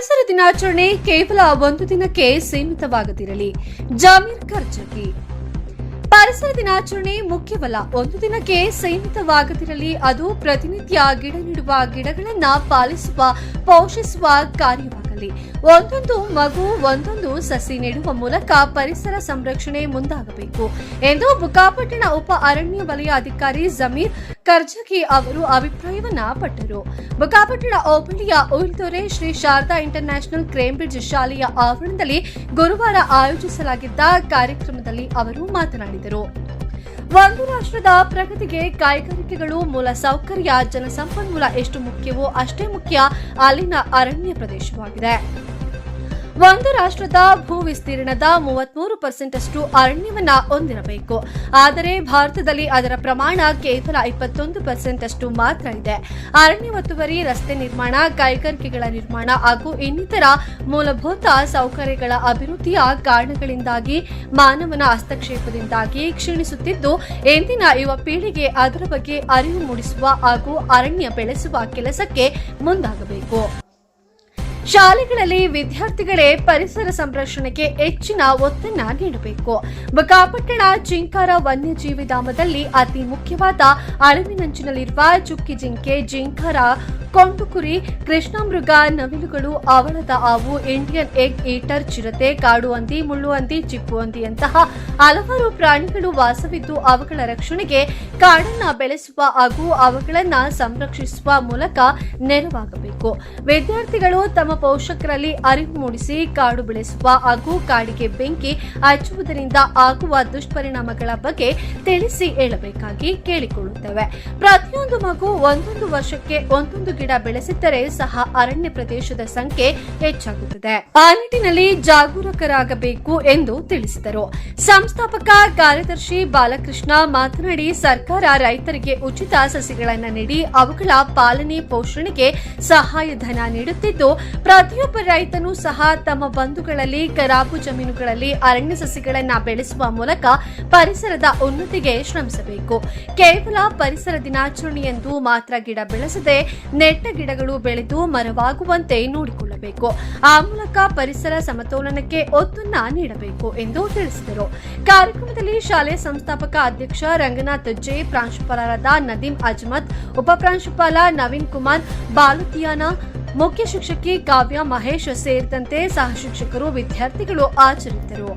ಪರಿಸರ ದಿನಾಚರಣೆ ಕೇವಲ ಒಂದು ದಿನಕ್ಕೆ ಸೀಮಿತವಾಗದಿರಲಿ. ಜಮೀರ್ ಖರ್ಜಗಿ. ಪರಿಸರ ದಿನಾಚರಣೆ ಮುಖ್ಯವಲ್ಲ, ಒಂದು ದಿನಕ್ಕೆ ಸೀಮಿತವಾಗದಿರಲಿ. ಅದು ಪ್ರತಿನಿತ್ಯ ಗಿಡ ನೆಡುವ, ಗಿಡಗಳನ್ನ ಪಾಲಿಸುವ, ಪೋಷಿಸುವ ಕಾರ್ಯವಾಗಲಿ. ಒಂದೊಂದು ಮಗು ಒಂದೊಂದು ಸಸಿ ನೆಡುವ ಮೂಲಕ ಪರಿಸರ ಸಂರಕ್ಷಣೆ ಮುಂದಾಗಬೇಕು ಎಂದು ಬುಕ್ಕಾಪಟ್ಟಣ ಉಪ ಅರಣ್ಯ ವಲಯ ಅಧಿಕಾರಿ ಜಮೀರ್ ಖರ್ಜಗಿ ಅವರು ಅಭಿಪ್ರಾಯವನ್ನ ಪಟ್ಟರು. ಬುಕ್ಕಾಪಟ್ಟಣ ಹೋಬಳಿಯ ಉಯಿಲ್ತೊರೆ ಶ್ರೀ ಶಾರದಾ ಇಂಟರ್ನ್ಯಾಷನಲ್ ಕ್ರೇಂಬ್ರಿಡ್ಜ್ ಶಾಲೆಯ ಆವರಣದಲ್ಲಿ ಗುರುವಾರ ಆಯೋಜಿಸಲಾಗಿದ್ದ ಕಾರ್ಯಕ್ರಮದಲ್ಲಿ ಅವರು ಮಾತನಾಡಿದರು. ಒಂದು ರಾಷ್ಟ್ರದ ಪ್ರಗತಿಗೆ ಕೈಗಾರಿಕೆಗಳು, ಮೂಲಸೌಕರ್ಯ, ಜನಸಂಪನ್ಮೂಲ ಎಷ್ಟು ಮುಖ್ಯವೋ ಅಷ್ಟೇ ಮುಖ್ಯ ಅಲ್ಲಿನ ಅರಣ್ಯ ಪ್ರದೇಶವಾಗಿದೆ. ಒಂದು ರಾಷ್ಟ್ರದ ಭೂ ವಿಸ್ತೀರ್ಣದ 33% ಅಷ್ಟು ಅರಣ್ಯವನ್ನ ಹೊಂದಿರಬೇಕು. ಆದರೆ ಭಾರತದಲ್ಲಿ ಅದರ ಪ್ರಮಾಣ ಕೇವಲ 21% ಅಷ್ಟು ಮಾತ್ರ ಇದೆ. ಅರಣ್ಯ ಒತ್ತುವರಿ, ರಸ್ತೆ ನಿರ್ಮಾಣ, ಕೈಗಾರಿಕೆಗಳ ನಿರ್ಮಾಣ ಹಾಗೂ ಇನ್ನಿತರ ಮೂಲಭೂತ ಸೌಕರ್ಯಗಳ ಅಭಿವೃದ್ಧಿಯ ಕಾರಣಗಳಿಂದಾಗಿ ಮಾನವನ ಹಸ್ತಕ್ಷೇಪದಿಂದಾಗಿ ಕ್ಷೀಣಿಸುತ್ತಿದ್ದು, ಇಂದಿನ ಯುವ ಪೀಳಿಗೆ ಅದರ ಬಗ್ಗೆ ಅರಿವು ಮೂಡಿಸುವ ಹಾಗೂ ಅರಣ್ಯ ಬೆಳೆಸುವ ಕೆಲಸಕ್ಕೆ ಮುಂದಾಗಬೇಕು. ಶಾಲೆಗಳಲ್ಲಿ ವಿದ್ಯಾರ್ಥಿಗಳೇ ಪರಿಸರ ಸಂರಕ್ಷಣೆಗೆ ಹೆಚ್ಚಿನ ಒತ್ತನ್ನ ನೀಡಬೇಕು. ಬುಕ್ಕಾಪಟ್ಟಣ ಜಿಂಕಾರ ವನ್ಯಜೀವಿ ಧಾಮದಲ್ಲಿ ಅತಿ ಮುಖ್ಯವಾದ ಅಳಿವಿನಂಚಿನಲ್ಲಿರುವ ಚುಕ್ಕಿ ಜಿಂಕೆ, ಜಿಂಕಾರ, ಕೊಂಡುಕುರಿ, ಕೃಷ್ಣಮೃಗ, ನವಿಲುಗಳು, ಅವಳದ ಹಾವು, ಇಂಡಿಯನ್ ಎಗ್ ಈಟರ್, ಚಿರತೆ, ಕಾಡು ಹಂದಿ, ಮುಳ್ಳು ಹಂದಿ, ಚಿಪ್ಪು ಹಂದಿಯಂತಹ ಹಲವಾರು ಪ್ರಾಣಿಗಳು ವಾಸವಿದ್ದು ಅವುಗಳ ರಕ್ಷಣೆಗೆ ಕಾಡನ್ನ ಬೆಳೆಸುವ ಹಾಗೂ ಅವುಗಳನ್ನ ಸಂರಕ್ಷಿಸುವ ಮೂಲಕ ನೆರವಾಗಬೇಕು. ವಿದ್ಯಾರ್ಥಿಗಳು ತಮ್ಮ ಪೋಷಕರಲ್ಲಿ ಅರಿವು ಮೂಡಿಸಿ ಕಾಡು ಬೆಳೆಸುವ ಹಾಗೂ ಕಾಡಿಗೆ ಬೆಂಕಿ ಹಚ್ಚುವುದರಿಂದ ಆಗುವ ದುಷ್ಪರಿಣಾಮಗಳ ಬಗ್ಗೆ ತಿಳಿಸಿ ಹೇಳಬೇಕಾಗಿ ಕೇಳಿಕೊಳ್ಳುತ್ತೇವೆ. ಪ್ರತಿಯೊಂದು ಮಗು ಒಂದೊಂದು ವರ್ಷಕ್ಕೆ ಒಂದೊಂದು ಗಿಡ ಬೆಳೆಸಿದ್ದರೆ ಸಹ ಅರಣ್ಯ ಪ್ರದೇಶದ ಸಂಖ್ಯೆ ಹೆಚ್ಚಾಗುತ್ತದೆ. ಆ ನಿಟ್ಟಿನಲ್ಲಿ ಜಾಗರೂಕರಾಗಬೇಕು ಎಂದು ತಿಳಿಸಿದರು. ಸಂಸ್ಥಾಪಕ ಕಾರ್ಯದರ್ಶಿ ಬಾಲಕೃಷ್ಣ ಮಾತನಾಡಿ, ಸರ್ಕಾರ ರೈತರಿಗೆ ಉಚಿತ ಸಸಿಗಳನ್ನು ನೀಡಿ ಅವುಗಳ ಪಾಲನೆ ಪೋಷಣೆಗೆ ಸಹಾಯಧನ ನೀಡುತ್ತಿದ್ದು, ಪ್ರತಿಯೊಬ್ಬ ರೈತನೂ ಸಹ ತಮ್ಮ ಬಂಧುಗಳಲ್ಲಿ, ಖರಾಬು ಜಮೀನುಗಳಲ್ಲಿ ಅರಣ್ಯ ಸಸಿಗಳನ್ನು ಬೆಳೆಸುವ ಮೂಲಕ ಪರಿಸರದ ಉನ್ನತಿಗೆ ಶ್ರಮಿಸಬೇಕು. ಕೇವಲ ಪರಿಸರ ದಿನಾಚರಣೆಯಂದು ಮಾತ್ರ ಗಿಡ ಬೆಳೆಸದೆ ನೆಟ್ಟ ಗಿಡಗಳು ಬೆಳೆದು ಮರವಾಗುವಂತೆ ನೋಡಿಕೊಳ್ಳಬೇಕು. ಆ ಮೂಲಕ ಪರಿಸರ ಸಮತೋಲನಕ್ಕೆ ಒತ್ತನ್ನ ನೀಡಬೇಕು ಎಂದು ತಿಳಿಸಿದರು. ಕಾರ್ಯಕ್ರಮದಲ್ಲಿ ಶಾಲೆ ಸಂಸ್ಥಾಪಕ ಅಧ್ಯಕ್ಷ ರಂಗನಾಥ್ ಜೆ, ಪ್ರಾಂಶುಪಾಲರಾದ ನದೀಂ ಅಜ್ಮತ್, ಉಪಪ್ರಾಂಶುಪಾಲ ನವೀನ್ ಕುಮಾರ್ ಬಾಲುತಿಯಾನ, ಮುಖ್ಯ ಶಿಕ್ಷಕಿ ಕಾವ್ಯ ಮಹೇಶ್ ಸೇರಿದಂತೆ ಸಹ ಶಿಕ್ಷಕರು, ವಿದ್ಯಾರ್ಥಿಗಳು ಹಾಜರಿದ್ದರು.